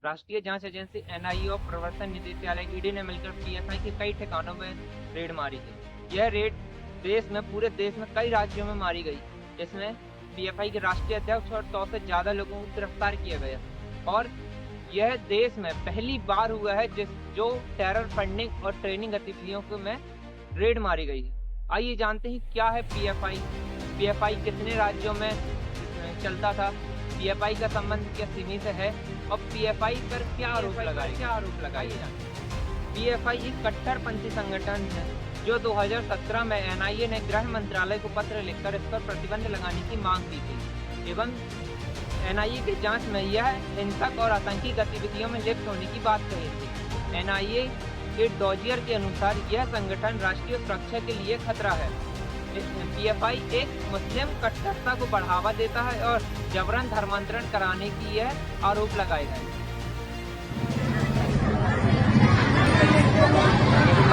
राष्ट्रीय जांच agency NIA और प्रवर्तन निदेशालय ईडी ने मिलकर पीएफआई के कई ठिकानों में रेड मारी थी। यह रेड पूरे देश में कई राज्यों में मारी गई। इसमें पीएफआई के राष्ट्रीय अध्यक्ष और 100 से ज्यादा लोगों को गिरफ्तार किया गया और यह देश में पहली बार हुआ है जो टेरर फंडिंग और ट्रेनिंग गतिविधियों में रेड मारी गई है। आइए जानते हैं क्या है पीएफआई कितने राज्यों में चलता था, पीएफआई का संबंध क्या सिमी से है और पीएफआई पर क्या आरोप लगाए पीएफआई एक कट्टरपंथी संगठन है जो 2017 में एनआईए ने गृह मंत्रालय को पत्र लिखकर इस पर प्रतिबंध लगाने की मांग की थी एवं एनआईए की जांच में यह हिंसक और आतंकी गतिविधियों में लिप्त होने की बात कही थी। एनआईए के डॉजियर के अनुसार यह संगठन राष्ट्रीय सुरक्षा के लिए खतरा है। पीएफआई एक मुस्लिम कट्टरता को बढ़ावा देता है और जबरन धर्मांतरण कराने की यह आरोप लगाए गए।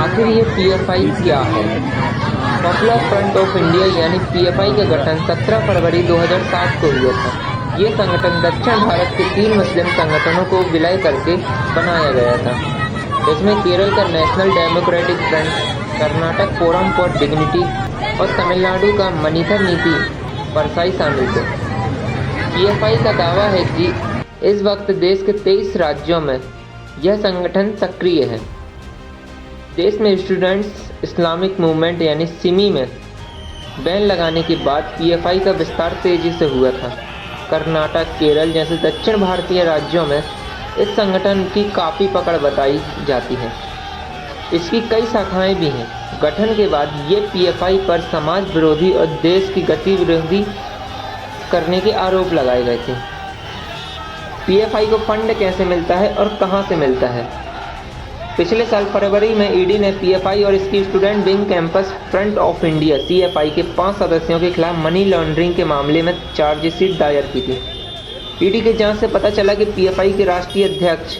आखिर ये पीएफआई क्या है? पॉपुलर फ्रंट ऑफ इंडिया यानी पीएफआई का गठन 17 फरवरी 2007 को हुआ था। ये संगठन दक्षिण भारत के 3 मुस्लिम संगठनों को विलय करके बनाया गया था। इसमें केरल का national democratic front, Karnataka forum for dignity और तमिलनाडु का मनीथर नीति परसाई शामिल थे। पीएफआई का दावा है कि इस वक्त देश के 23 राज्यों में यह संगठन सक्रिय है। देश में स्टूडेंट्स इस्लामिक मूवमेंट यानी सिमी में बैन लगाने के बाद पीएफआई का विस्तार तेजी से हुआ था। कर्नाटक, केरल जैसे दक्षिण भारतीय राज्यों में इस संगठन की काफ़ी पकड़ बताई जाती है। इसकी कई शाखाएं भी हैं। गठन के बाद ये पीएफआई पर समाज विरोधी और देश की गति विरोधी करने के आरोप लगाए गए थे। पीएफआई को फंड कैसे मिलता है और कहां से मिलता है? पिछले साल फरवरी में ईडी ने पीएफआई और इसकी student wing campus front of India CFI के 5 सदस्यों के खिलाफ मनी लॉन्ड्रिंग के मामले में चार्जशीट दायर की थी। ईडी की जांच से पता चला कि पीएफआई के राष्ट्रीय अध्यक्ष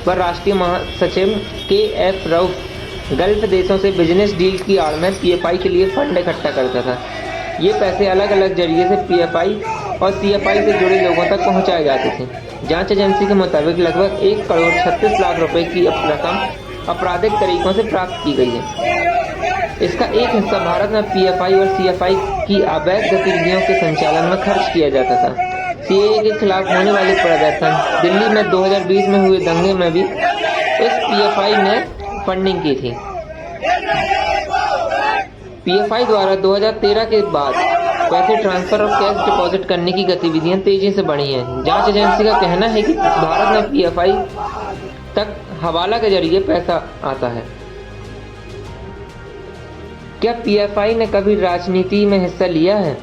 व राष्ट्रीय महासचिव के.एफ. रऊफ गल्फ देशों से बिजनेस डील की आड़ में पीएफआई के लिए फंड इकट्ठा करता था। ये पैसे अलग अलग जरिए से पीएफआई और सीएफआई से जुड़े लोगों तक पहुंचाए जाते थे। जांच एजेंसी के मुताबिक लगभग 1 करोड़ 36 लाख रुपए की रकम आपराधिक तरीकों से प्राप्त की गई है। इसका एक हिस्सा भारत में पीएफआई और सीएफआई की अवैध गतिविधियों के संचालन में खर्च किया जाता था। सीएए के खिलाफ होने वाले प्रदर्शन, दिल्ली में 2020 में हुए दंगे में भी इस पीएफआई ने फंडिंग की थी। पीएफआई द्वारा 2013 के बाद पैसे ट्रांसफर और कैश डिपॉजिट करने की गतिविधियां तेजी से बढ़ी हैं। जांच एजेंसी का कहना है कि भारत में पीएफआई तक हवाला के जरिए पैसा आता है। क्या पीएफआई ने कभी राजनीति में हिस्सा लिया है?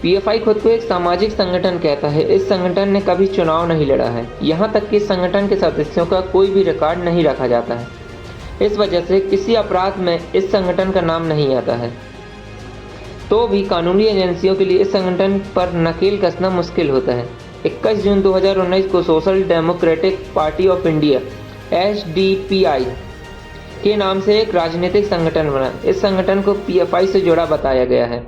पीएफआई खुद को एक सामाजिक संगठन कहता है। इस संगठन ने कभी चुनाव नहीं लड़ा है। यहाँ तक कि संगठन के सदस्यों का कोई भी रिकॉर्ड नहीं रखा जाता है। इस वजह से किसी अपराध में इस संगठन का नाम नहीं आता है। तो भी कानूनी एजेंसियों के लिए इस संगठन पर नकेल कसना मुश्किल होता है। 21 जून 2019 को social democratic party of India (SDPI) के नाम से एक राजनीतिक संगठन बना। इस संगठन को पीएफआई से जुड़ा बताया गया है।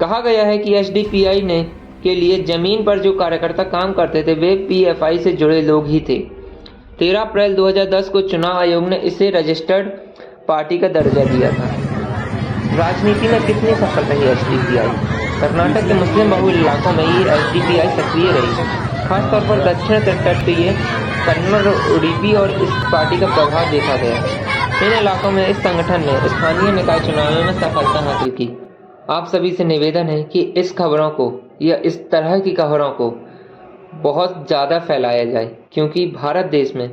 कहा गया है कि एसडीपीआई ने के लिए जमीन पर जो कार्यकर्ता काम करते थे वे पीएफआई से जुड़े लोग ही थे। 13 अप्रैल 2010 को चुनाव आयोग ने इसे रजिस्टर्ड पार्टी का दर्जा दिया था। राजनीति में कितनी सफल रही एसडीपीआई? कर्नाटक के मुस्लिम बहुल इलाकों में ये एसडीपीआई सक्रिय रही, खासतौर पर दक्षिण तटीय कन्नड़, उडुपी और इस पार्टी का प्रभाव देखा गया। इन इलाकों में इस संगठन ने स्थानीय निकाय चुनावों में सफलता हासिल की। आप सभी से निवेदन है कि इस खबरों को या इस तरह की खबरों को बहुत ज़्यादा फैलाया जाए, क्योंकि भारत देश में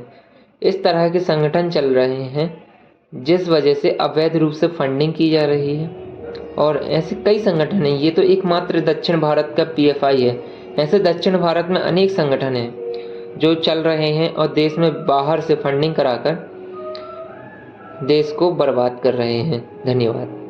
इस तरह के संगठन चल रहे हैं जिस वजह से अवैध रूप से फंडिंग की जा रही है। और ऐसे कई संगठन हैं। ये तो एकमात्र दक्षिण भारत का पीएफआई है। ऐसे दक्षिण भारत में अनेक संगठन हैं जो चल रहे हैं और देश में बाहर से फंडिंग कराकर देश को बर्बाद कर रहे हैं। धन्यवाद।